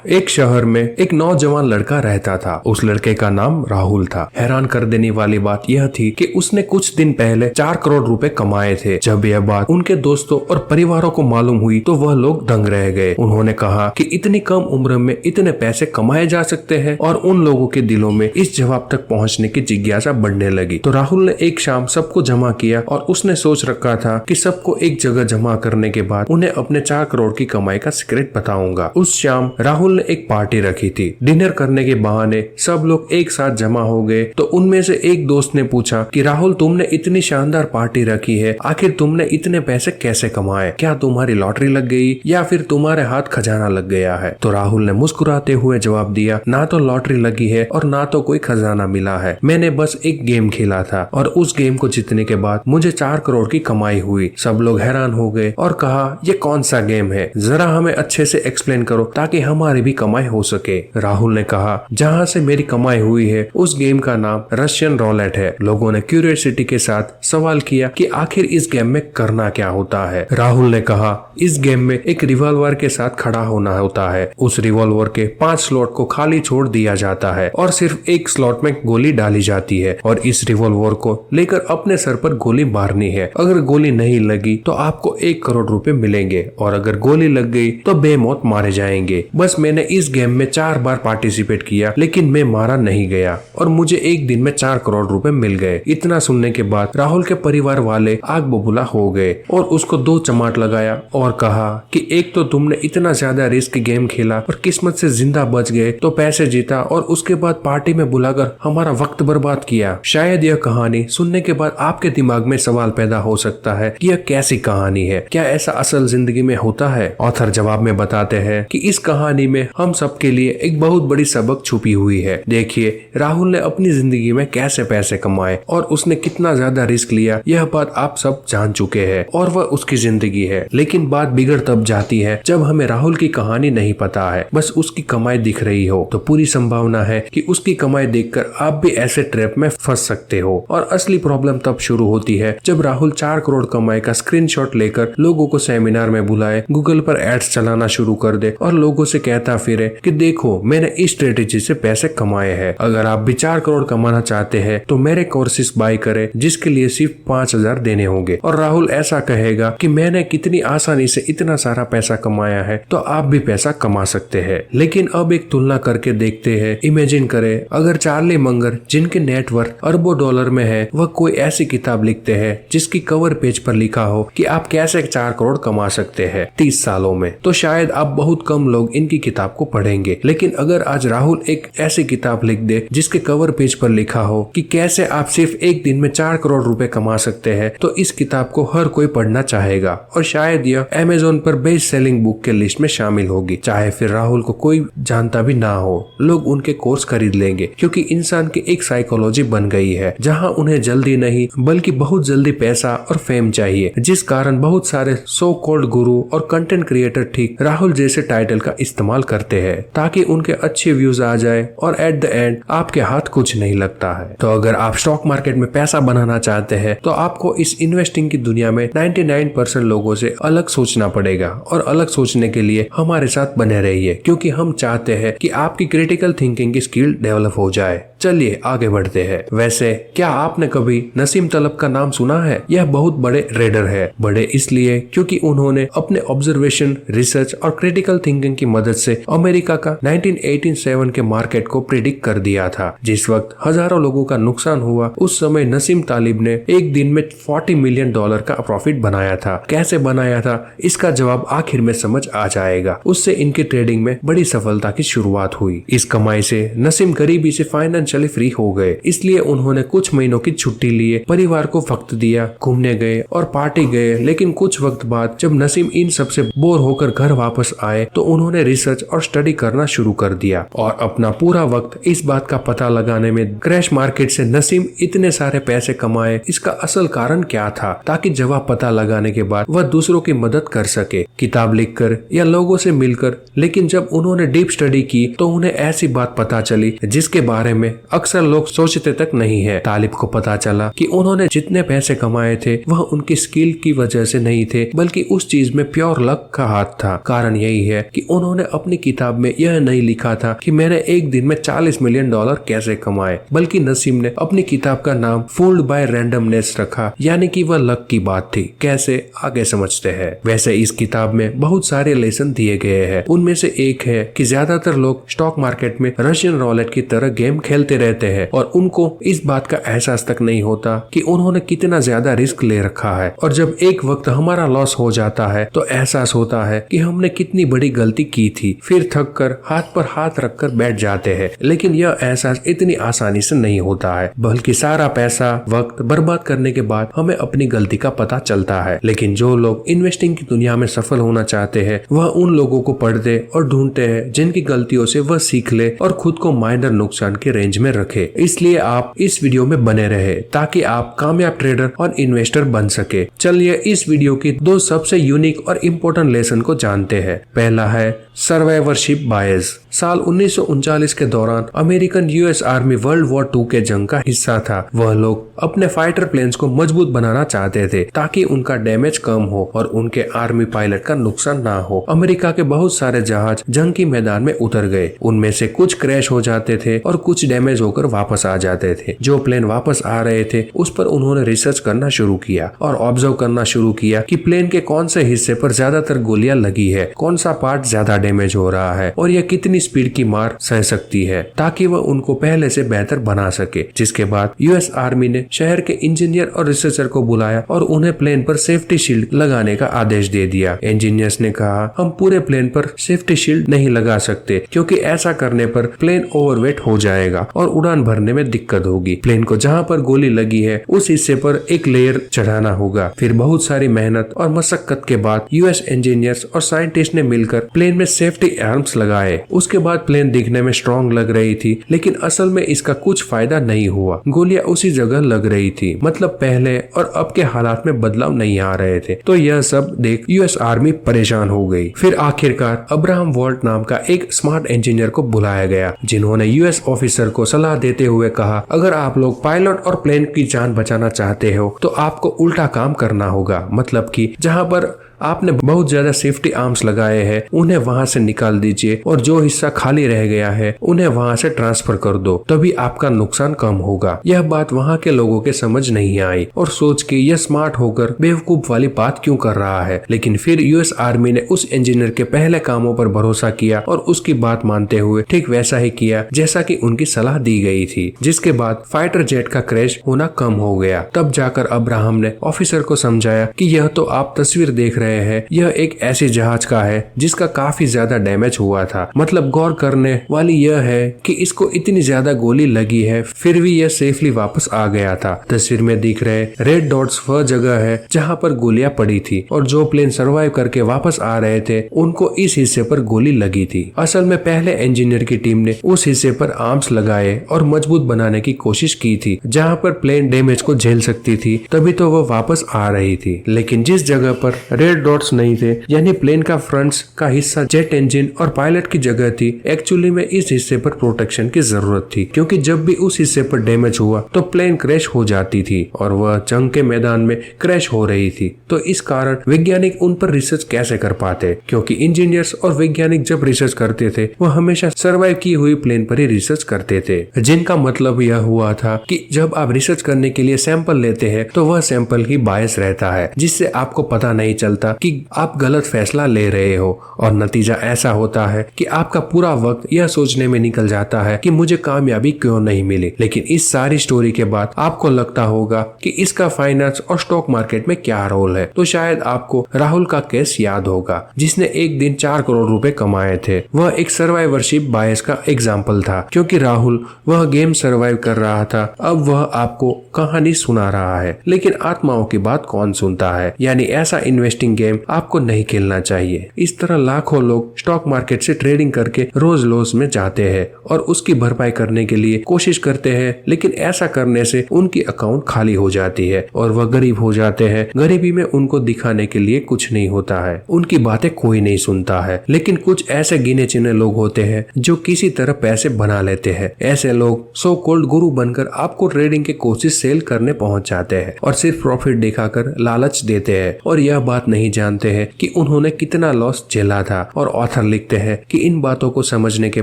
एक शहर में एक नौजवान लड़का रहता था। उस लड़के का नाम राहुल था। हैरान कर देने वाली बात यह थी कि उसने कुछ दिन पहले 4 करोड़ रुपए कमाए थे। जब यह बात उनके दोस्तों और परिवारों को मालूम हुई तो वह लोग दंग रह गए। उन्होंने कहा कि इतनी कम उम्र में इतने पैसे कमाए जा सकते हैं, और उन लोगों के दिलों में इस जवाब तक पहुंचने की जिज्ञासा बढ़ने लगी। तो राहुल ने एक शाम सबको जमा किया और उसने सोच रखा था कि सबको एक जगह जमा करने के बाद उन्हें अपने 4 करोड़ की कमाई का सीक्रेट बताऊंगा। उस शाम राहुल ने एक पार्टी रखी थी। डिनर करने के बहाने सब लोग एक साथ जमा हो गए। तो उनमें से एक दोस्त ने पूछा कि राहुल, तुमने इतनी शानदार पार्टी रखी है, आखिर तुमने इतने पैसे कैसे कमाए? क्या तुम्हारी लॉटरी लग गई या फिर तुम्हारे हाथ खजाना लग गया है? तो राहुल ने मुस्कुराते हुए जवाब दिया, ना तो लॉटरी लगी है और ना तो कोई खजाना मिला है। मैंने बस एक गेम खेला था और उस गेम को जीतने के बाद मुझे 4 करोड़ की कमाई हुई। सब लोग हैरान हो गए और कहा, ये कौन सा गेम है? जरा हमें अच्छे से एक्सप्लेन करो ताकि हमारी भी कमाई हो सके। राहुल ने कहा, जहाँ से मेरी कमाई हुई है उस गेम का नाम रशियन रोलेट है। लोगों ने क्यूरियोसिटी के साथ सवाल किया कि आखिर इस गेम में करना क्या होता है। राहुल ने कहा, इस गेम में एक रिवॉल्वर के साथ खड़ा होना होता है। उस रिवॉल्वर के 5 स्लॉट को खाली छोड़ दिया जाता है और सिर्फ एक स्लॉट में गोली डाली जाती है और इस रिवॉल्वर को लेकर अपने सर पर गोली मारनी है। अगर गोली नहीं लगी तो आपको 1 करोड़ रुपए मिलेंगे और अगर गोली लग गई तो बेमौत मारे जाएंगे। बस मैंने इस गेम में 4 बार पार्टिसिपेट किया, लेकिन मैं मारा नहीं गया और मुझे एक दिन में 4 करोड़ रुपए मिल गए। इतना सुनने के बाद राहुल के परिवार वाले आग बबूला हो गए और उसको 2 चमाट लगाया और कहा कि एक तो तुमने इतना ज्यादा रिस्क गेम खेला और किस्मत से जिंदा बच गए, तो पैसे जीता और उसके बाद पार्टी में बुलाकर हमारा वक्त बर्बाद किया। शायद यह कहानी सुनने के बाद आपके दिमाग में सवाल पैदा हो सकता है कि यह कैसी कहानी है, क्या ऐसा असल जिंदगी में होता है? ऑथर जवाब में बताते हैं कि इस कहानी में हम सबके लिए एक बहुत बड़ी सबक छुपी हुई है। देखिए, राहुल ने अपनी जिंदगी में कैसे पैसे कमाए और उसने कितना ज्यादा रिस्क लिया, यह बात आप सब जान चुके हैं और वह उसकी जिंदगी है। लेकिन बात बिगड़ तब जाती है जब हमें राहुल की कहानी नहीं पता है, बस उसकी कमाई दिख रही हो। तो पूरी संभावना है कि उसकी कमाई देखकर आप भी ऐसे ट्रैप में फंस सकते हो। और असली प्रॉब्लम तब शुरू होती है जब राहुल 4 करोड़ कमाई का स्क्रीनशॉट लेकर लोगों को सेमिनार में बुलाए, गूगल पर एड्स चलाना शुरू कर दे और लोगों से कहता फिरे कि देखो, मैंने इस स्ट्रेटेजी से पैसे कमाए हैं। अगर आप भी 4 करोड़ कमाना चाहते हैं तो मेरे कोर्सेज बाय करें, जिसके लिए सिर्फ 5,000 देने होंगे। और राहुल ऐसा कहेगा कि मैंने कितनी आसानी से इतना सारा पैसा कमाया है, तो आप भी पैसा कमा सकते हैं। लेकिन अब एक तुलना करके देखते हैं। इमेजिन करें, अगर चार्ली मंगर, जिनके नेटवर्थ अरबों डॉलर में है, वह कोई ऐसी किताब लिखते हैं जिसकी कवर पेज पर लिखा हो कि आप कैसे 4 करोड़ कमा सकते हैं 30 सालों में, तो शायद आप बहुत कम लोग इनकी किताब को पढ़ेंगे। लेकिन अगर आज राहुल एक ऐसी किताब लिख दे जिसके कवर पेज पर लिखा हो कि कैसे आप सिर्फ एक दिन में 4 करोड़ रुपए कमा सकते हैं, तो इस किताब को हर कोई पढ़ना चाहेगा और शायद यह अमेज़न पर बेस्ट सेलिंग बुक के लिस्ट में शामिल होगी। चाहे फिर राहुल को कोई जानता भी ना हो, लोग उनके कोर्स खरीद लेंगे, क्योंकि इंसान की एक साइकोलॉजी बन गई है जहां उन्हें जल्दी नहीं बल्कि बहुत जल्दी पैसा और फेम चाहिए, जिस कारण बहुत सारे सो कॉल्ड गुरु और कंटेंट क्रिएटर ठीक राहुल जैसे टाइटल का इस्तेमाल करते हैं ताकि उनके अच्छे व्यूज आ जाए और एट द एंड आपके हाथ कुछ नहीं लगता है। तो अगर आप स्टॉक मार्केट में पैसा बनाना चाहते हैं तो आपको इस इन्वेस्टिंग की दुनिया में 99% लोगों से अलग सोचना पड़ेगा, और अलग सोचने के लिए हमारे साथ बने रहिए, क्योंकि हम चाहते हैं कि आपकी क्रिटिकल थिंकिंग की स्किल डेवलप हो जाए। चलिए आगे बढ़ते हैं। वैसे क्या आपने कभी नसीम तलब का नाम सुना है? यह बहुत बड़े ट्रेडर है। बड़े इसलिए क्योंकि उन्होंने अपने ऑब्जर्वेशन, रिसर्च और क्रिटिकल थिंकिंग की मदद से अमेरिका का 1987 के मार्केट को प्रिडिक्ट कर दिया था। जिस वक्त हजारों लोगों का नुकसान हुआ, उस समय नसीम तालिब ने एक दिन में $40 मिलियन का प्रॉफिट बनाया था। कैसे बनाया था, इसका जवाब आखिर में समझ आ जाएगा। उससे इनकी ट्रेडिंग में बड़ी सफलता की शुरुआत हुई। इस कमाई से नसीम गरीबी से फाइनेंशियली फ्री हो गए, इसलिए उन्होंने कुछ महीनों की छुट्टी लिए, परिवार को वक्त दिया, घूमने गए और पार्टी गए। लेकिन कुछ वक्त बाद जब नसीम इन सबसे बोर होकर घर वापस आए तो उन्होंने रिसर्च और स्टडी करना शुरू कर दिया और अपना पूरा वक्त इस बात का पता लगाने में क्रैश मार्केट से नसीम इतने सारे पैसे कमाए, इसका असल कारण क्या था, ताकि जवाब पता लगाने के बाद वह दूसरों की मदद कर सके, किताब लिखकर या लोगों से मिलकर। लेकिन जब उन्होंने डीप स्टडी की तो उन्हें ऐसी बात पता चली जिसके बारे में अक्सर लोग सोचते तक नहीं है। तालिब को पता चला कि उन्होंने जितने पैसे कमाए थे वह उनकी स्किल की वजह से नहीं थे, बल्कि उस चीज में प्योर लक का हाथ था। कारण यही है कि उन्होंने अपनी किताब में यह नहीं लिखा था कि मैंने एक दिन में $40 मिलियन कैसे कमाए, बल्कि नसीम ने अपनी किताब का नाम फूल्ड बाय रैंडमनेस रखा, यानी कि वह लक की बात थी। कैसे, आगे समझते हैं। वैसे इस किताब में बहुत सारे लेसन दिए गए हैं। उनमें से एक है कि ज्यादातर लोग स्टॉक मार्केट में रशियन रोलेट की तरह गेम खेलते रहते हैं और उनको इस बात का एहसास तक नहीं होता कि उन्होंने कितना ज्यादा रिस्क ले रखा है, और जब एक वक्त हमारा लॉस हो जाता है तो एहसास होता है कि हमने कितनी बड़ी गलती की थी। फिर थक कर हाथ पर हाथ रखकर बैठ जाते हैं, लेकिन यह एहसास इतनी आसानी से नहीं होता है, बल्कि सारा पैसा वक्त बर्बाद करने के बाद हमें अपनी गलती का पता चलता है। लेकिन जो लोग इन्वेस्टिंग की दुनिया में सफल होना चाहते हैं वह उन लोगों को पढ़ते और ढूंढते हैं जिनकी गलतियों से वह सीख ले और खुद को माइनर नुकसान के रेंज में रखे। इसलिए आप इस वीडियो में बने रहे ताकि आप कामयाब ट्रेडर और इन्वेस्टर बन सके। चलिए इस वीडियो की 2 सबसे यूनिक और इम्पोर्टेंट लेसन को जानते हैं। पहला है सर्वाइवरशिप बायस। साल 1939 के दौरान American US army world war 2 के जंग का हिस्सा था। वह लोग अपने फाइटर प्लेन्स को मजबूत बनाना चाहते थे ताकि उनका डैमेज कम हो और उनके आर्मी पायलट का नुकसान ना हो। अमेरिका के बहुत सारे जहाज जंग की मैदान में उतर गए। उनमें से कुछ क्रैश हो जाते थे और कुछ डैमेज होकर वापस आ जाते थे। जो प्लेन वापस आ रहे थे उस पर उन्होंने रिसर्च करना शुरू किया और ऑब्जर्व करना शुरू किया कि प्लेन के कौन से हिस्से पर ज्यादातर गोलियां लगी है, कौन सा पार्ट ज्यादा डैमेज हो रहा है और यह कितनी स्पीड की मार सह सकती है, ताकि वह उनको पहले से बेहतर बना सके। जिसके बाद यूएस आर्मी ने शहर के इंजीनियर और रिसर्चर को बुलाया और उन्हें प्लेन पर सेफ्टी शील्ड लगाने का आदेश दे दिया। इंजीनियर्स ने कहा, हम पूरे प्लेन पर सेफ्टी शील्ड नहीं लगा सकते क्योंकि ऐसा करने पर प्लेन ओवरवेट हो जाएगा और उड़ान भरने में दिक्कत होगी। प्लेन को जहाँ पर गोली लगी है उस हिस्से पर एक लेयर चढ़ाना होगा। फिर बहुत सारी मेहनत और मशक्कत के बाद यूएस इंजीनियर्स और साइंटिस्ट ने मिलकर प्लेन में सेफ्टी आर्म्स लगाए। उसके बाद प्लेन दिखने में स्ट्रॉन्ग लग रही थी, लेकिन असल में इसका कुछ फायदा नहीं हुआ। गोलियां उसी जगह लग रही थी, मतलब पहले और अब के हालात में बदलाव नहीं आ रहे थे। तो यह सब देख यूएस आर्मी परेशान हो गई। फिर आखिरकार अब्राहम वॉल्ट नाम का एक स्मार्ट इंजीनियर को बुलाया गया, जिन्होंने यूएस ऑफिसर को सलाह देते हुए कहा, अगर आप लोग पायलट और प्लेन की जान बचाना चाहते हो तो आपको उल्टा काम करना होगा। मतलब कि जहां पर आपने बहुत ज्यादा सेफ्टी आर्म्स लगाए हैं उन्हें वहां से निकाल दीजिए और जो हिस्सा खाली रह गया है उन्हें वहां से ट्रांसफर कर दो, तभी आपका नुकसान कम होगा। यह बात वहां के लोगों के समझ नहीं आई और सोच के यह स्मार्ट होकर बेवकूफ वाली बात क्यों कर रहा है। लेकिन फिर यूएस आर्मी ने उस इंजीनियर के पहले कामों पर भरोसा किया और उसकी बात मानते हुए ठीक वैसा ही किया जैसा कि उनकी सलाह दी गई थी। जिसके बाद फाइटर जेट का क्रैश होना कम हो गया। तब जाकर अब्राहम ने ऑफिसर को समझाया कि यह तो आप तस्वीर देख रहे हैं, यह एक ऐसे जहाज का है जिसका काफी ज्यादा डैमेज हुआ था। मतलब गौर करने वाली यह है कि इसको इतनी ज्यादा गोली लगी है फिर भी यह सेफली वापस आ गया था। तस्वीर में दिख रहे रेड डॉट्स वह जगह है जहां पर गोलियां पड़ी थी और जो प्लेन सर्वाइव करके वापस आ रहे थे उनको इस हिस्से पर गोली लगी थी। असल में पहले इंजीनियर की टीम ने उस हिस्से पर आर्म्स लगाए और मजबूत बनाने की कोशिश की थी जहां पर प्लेन डैमेज को झेल सकती थी, तभी तो वह वापस आ रही थी। लेकिन जिस जगह पर रेड डॉट्स नहीं थे, यानी प्लेन का फ्रंट्स का हिस्सा जेट इंजन और पायलट की जगह थी, एक्चुअली में इस हिस्से पर प्रोटेक्शन की जरूरत थी, क्योंकि जब भी उस हिस्से पर डैमेज हुआ तो प्लेन क्रैश हो जाती थी और वह जंग के मैदान में क्रैश हो रही थी। तो इस कारण वैज्ञानिक उन पर रिसर्च कैसे कर पाते, क्योंकि इंजीनियर्स और वैज्ञानिक जब रिसर्च करते थे वह हमेशा सर्वाइव की हुई प्लेन पर ही रिसर्च करते थे। जिनका मतलब यह हुआ था कि जब आप रिसर्च करने के लिए सैंपल लेते हैं तो वह सैंपल ही बायस रहता है, जिससे आपको पता नहीं चलता कि आप गलत फैसला ले रहे हो और नतीजा ऐसा होता है कि आपका पूरा वक्त यह सोचने में निकल जाता है कि मुझे कामयाबी क्यों नहीं मिली। लेकिन इस सारी स्टोरी के बाद आपको लगता होगा कि इसका फाइनेंस और स्टॉक मार्केट में क्या रोल है, तो शायद आपको राहुल का केस याद होगा जिसने एक दिन 4 करोड़ रुपए कमाए थे। वह एक सर्वाइवरशिप बायस का एग्जाम्पल था, क्योंकि राहुल वह गेम सर्वाइव कर रहा था। अब वह आपको कहानी सुना रहा है, लेकिन आत्माओं की बात कौन सुनता है। यानी ऐसा इन्वेस्टिंग गेम आपको नहीं खेलना चाहिए। इस तरह लाखों लोग स्टॉक मार्केट से ट्रेडिंग करके रोज लॉस में जाते हैं और उसकी भरपाई करने के लिए कोशिश करते हैं, लेकिन ऐसा करने से उनकी अकाउंट खाली हो जाती है और वह गरीब हो जाते हैं। गरीबी में उनको दिखाने के लिए कुछ नहीं होता है, उनकी बातें कोई नहीं सुनता है। लेकिन कुछ ऐसे गिने चुने लोग होते हैं जो किसी तरह पैसे बना लेते हैं। ऐसे लोग सो कॉल्ड गुरु बनकर आपको ट्रेडिंग के कोर्सेज सेल करने पहुंच जाते हैं और सिर्फ प्रॉफिट दिखाकर लालच देते हैं और यह बात नहीं जानते हैं कि उन्होंने कितना लॉस झेला था। और ऑथर लिखते हैं कि इन बातों को समझने के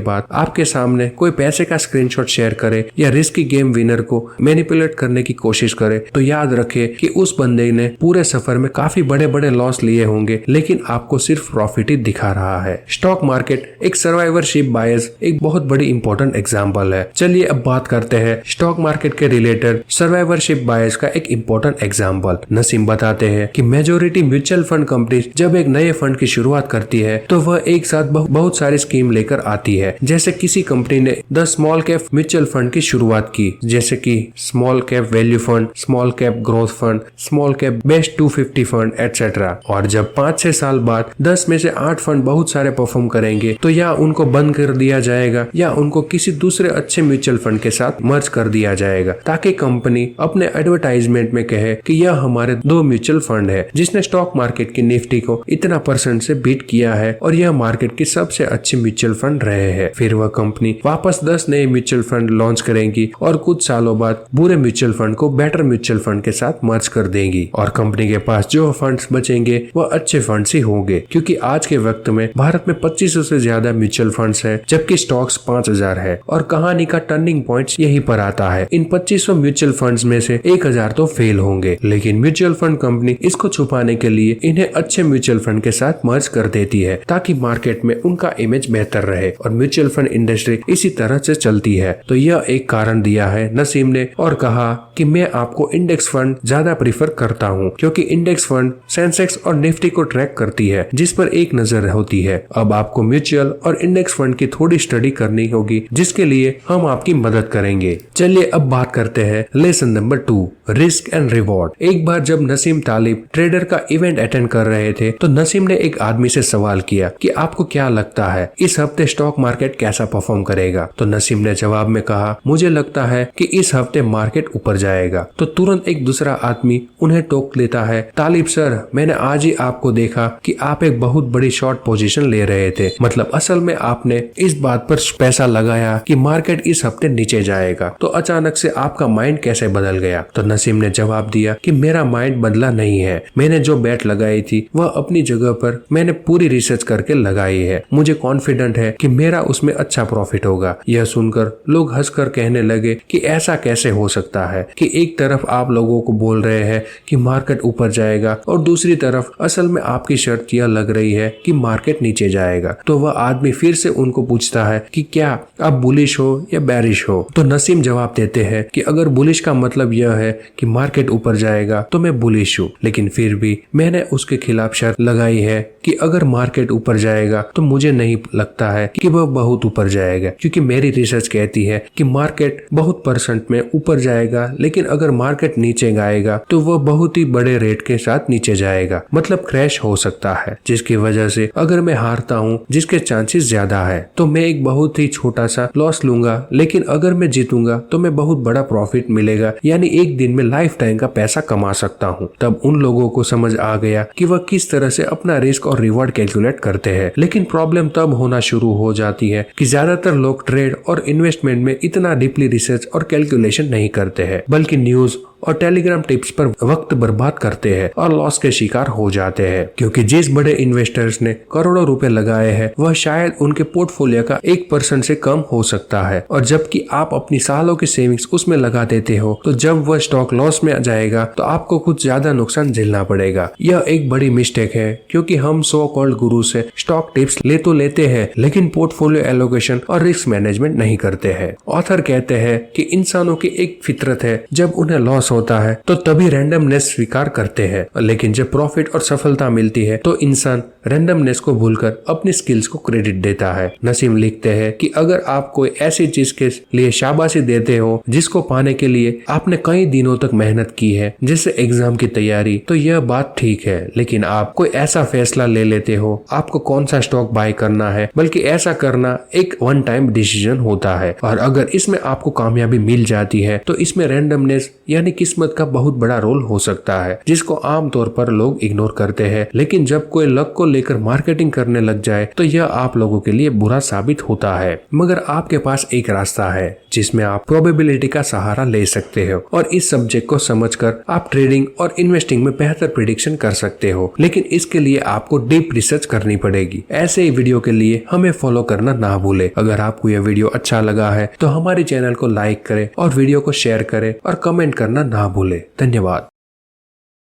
बाद आपके सामने कोई पैसे का स्क्रीनशॉट शेयर करे या रिस्की गेम विनर को मैनिपुलेट करने की कोशिश करे तो याद रखे कि उस बंदे ने पूरे सफर में काफी बड़े बड़े लॉस लिए होंगे, लेकिन आपको सिर्फ प्रॉफिट ही दिखा रहा है। स्टॉक मार्केट एक सर्वाइवरशिप बायस एक बहुत बड़ी इंपॉर्टेंट एग्जाम्पल है। चलिए अब बात करते हैं स्टॉक मार्केट के रिलेटेड सर्वाइवरशिप बायस का एक इंपॉर्टेंट एग्जाम्पल। नसीम बताते हैं कि मेजोरिटी म्यूचुअल फंड कंपनी जब एक नए फंड की शुरुआत करती है तो वह एक साथ बहुत सारी स्कीम लेकर आती है। जैसे किसी कंपनी ने the small cap mutual fund की शुरुआत की, जैसे कि small cap value fund, small cap growth fund, small cap best 250 fund etcetera. और जब 5-6 साल बाद 10 में से 8 फंड बहुत सारे परफॉर्म करेंगे तो या उनको बंद कर दिया जाएगा या उनको किसी दूसरे अच्छे म्यूचुअल फंड के साथ मर्ज कर दिया जाएगा, ताकि कंपनी अपने एडवर्टाइजमेंट में कहे कि यह हमारे 2 म्यूचुअल फंड है जिसने स्टॉक मार्केट की निफ्टी को इतना % से बीट किया है और यह मार्केट की सबसे अच्छे म्यूचुअल फंड रहे हैं। फिर वह कंपनी वापस 10 नए म्यूचुअल फंड लॉन्च करेंगी और कुछ सालों बाद बुरे म्यूचुअल फंड को बेटर म्यूचुअल फंड के साथ मर्ज कर देंगी और कंपनी के पास जो फंड्स बचेंगे वह अच्छे फंड्स ही होंगे, क्योंकि आज के वक्त में भारत में 2500 से ज्यादा म्यूचुअल फंड्स हैं जबकि स्टॉक्स 5000 है। और कहानी का टर्निंग पॉइंट यही पर आता है। इन 2500 म्यूचुअल फंड्स में से 1000 तो फेल होंगे, लेकिन म्यूचुअल फंड कंपनी इसको छुपाने के लिए इन्हें अच्छे म्यूचुअल फंड के साथ मर्ज कर देती है ताकि मार्केट में उनका इमेज बेहतर रहे और म्यूचुअल फंड इंडस्ट्री इसी तरह से चलती है। तो यह एक कारण दिया है नसीम ने और कहा कि मैं आपको इंडेक्स फंड ज्यादा प्रीफर करता हूं, क्योंकि इंडेक्स फंड सेंसेक्स और निफ्टी को ट्रैक करती है जिस पर एक नजर होती है। अब आपको म्यूचुअल और इंडेक्स फंड की थोड़ी स्टडी करनी होगी, जिसके लिए हम आपकी मदद करेंगे। चलिए अब बात करते हैं lesson number 2, risk and reward. एक बार जब नसीम तालिब ट्रेडर का इवेंट अटेंड कर रहे थे तो नसीम ने एक आदमी से सवाल किया कि आपको क्या लगता है इस हफ्ते स्टॉक मार्केट कैसा परफॉर्म करेगा। तो नसीम ने जवाब में कहा, मुझे लगता है कि इस हफ्ते मार्केट ऊपर जाएगा। तो तुरंत एक दूसरा आदमी उन्हें टोक लेता है, तालिब सर, मैंने आज ही आपको देखा कि आप एक बहुत बड़ी शॉर्ट पोजीशन ले रहे थे, मतलब असल में आपने इस बात पर पैसा लगाया कि मार्केट इस हफ्ते नीचे जाएगा, तो अचानक से आपका माइंड कैसे बदल गया। तो नसीम ने जवाब दिया कि मेरा माइंड बदला नहीं है, मैंने जो बेट लगाई थी वह अपनी जगह पर मैंने पूरी रिसर्च करके लगाई है, मुझे कॉन्फिडेंट है कि मेरा उसमें अच्छा प्रॉफिट होगा। यह सुनकर लोग हंसकर कहने लगे कि ऐसा कैसे हो सकता है कि एक तरफ आप लोगों को बोल रहे हैं कि मार्केट ऊपर जाएगा और दूसरी तरफ असल में आपकी शर्त यह लग रही है कि मार्केट नीचे जाएगा। तो वह आदमी फिर से उनको पूछता है कि क्या आप बुलिश हो या बैरिश हो। तो नसीम जवाब देते हैं कि अगर बुलिश का मतलब यह है कि मार्केट ऊपर जाएगा तो मैं बुलिश हूँ, लेकिन फिर भी मैंने उसके खिलाफ शर्त लगाई है कि अगर मार्केट ऊपर जाएगा तो मुझे नहीं लगता है कि वह बहुत ऊपर जाएगा, क्योंकि मेरी रिसर्च कहती है कि मार्केट बहुत % में ऊपर जाएगा, लेकिन अगर मार्केट नीचे जाएगा तो वह बहुत ही बड़े रेट के साथ नीचे जाएगा, मतलब क्रैश हो सकता है, जिसकी वजह से अगर मैं हारता हूँ, जिसके चांसेस ज्यादा है, तो मैं एक बहुत ही छोटा सा लॉस लूंगा, लेकिन अगर मैं जीतूंगा तो मैं बहुत बड़ा प्रॉफिट मिलेगा, यानी एक दिन में लाइफ टाइम का पैसा कमा सकता हूँ। तब उन लोगों को समझ आ गया कि वह किस तरह से अपना रिस्क और रिवॉर्ड कैलकुलेट करते हैं। लेकिन प्रॉब्लम तब होना शुरू हो जाती है कि ज्यादातर लोग ट्रेड और इन्वेस्टमेंट में इतना डीपली रिसर्च और कैलकुलेशन नहीं करते हैं, बल्कि न्यूज और टेलीग्राम टिप्स पर वक्त बर्बाद करते हैं और लॉस के शिकार हो जाते हैं, क्योंकि जिस बड़े इन्वेस्टर्स ने करोड़ों रुपए लगाए हैं वह शायद उनके पोर्टफोलियो का 1% से कम हो सकता है, और जबकि आप अपनी सालों की सेविंग्स उसमें लगा देते हो, तो जब वह स्टॉक लॉस में जाएगा तो आपको कुछ ज्यादा नुकसान झेलना पड़ेगा। यह एक बड़ी मिस्टेक है, क्योंकि हम सो कॉल्ड गुरु से स्टॉक टिप्स तो लेते हैं, लेकिन पोर्टफोलियो एलोकेशन और रिस्क मैनेजमेंट नहीं करते हैं। ऑथर कहते हैं कि इंसानों की एक फितरत है, जब उन्हें लॉस होता है तो तभी रैंडमनेस स्वीकार करते हैं, लेकिन जब प्रॉफिट और सफलता मिलती है तो इंसान रैंडमनेस को भूलकर अपनी स्किल्स को क्रेडिट देता है। नसीम लिखते हैं कि अगर आप कोई ऐसी चीज के लिए शाबाशी देते हो जिसको पाने के लिए आपने कई दिनों तक मेहनत की है, जैसे एग्जाम की तैयारी, तो यह बात ठीक है। लेकिन आप कोई ऐसा फैसला ले लेते हो आपको कौन सा स्टॉक बाय करना है, बल्कि ऐसा करना एक वन टाइम डिसीजन होता है। और अगर इसमें आपको कामयाबी मिल जाती है तो इसमें रैंडमनेस यानी किस्मत का बहुत बड़ा रोल हो सकता है, जिसको आमतौर पर लोग इग्नोर करते हैं। लेकिन जब कोई लक को लेकर मार्केटिंग करने लग जाए तो यह आप लोगों के लिए बुरा साबित होता है। मगर आपके पास एक रास्ता है जिसमें आप प्रोबेबिलिटी का सहारा ले सकते हो और इस सब्जेक्ट को समझकर आप ट्रेडिंग और इन्वेस्टिंग में बेहतर प्रिडिक्शन कर सकते हो। लेकिन इसके लिए आपको डीप रिसर्च करनी पड़ेगी। ऐसे ही वीडियो के लिए हमें फॉलो करना ना भूले। अगर आपको यह वीडियो अच्छा लगा है तो हमारे चैनल को लाइक करें और वीडियो को शेयर करें और कमेंट करना ना भूले। धन्यवाद।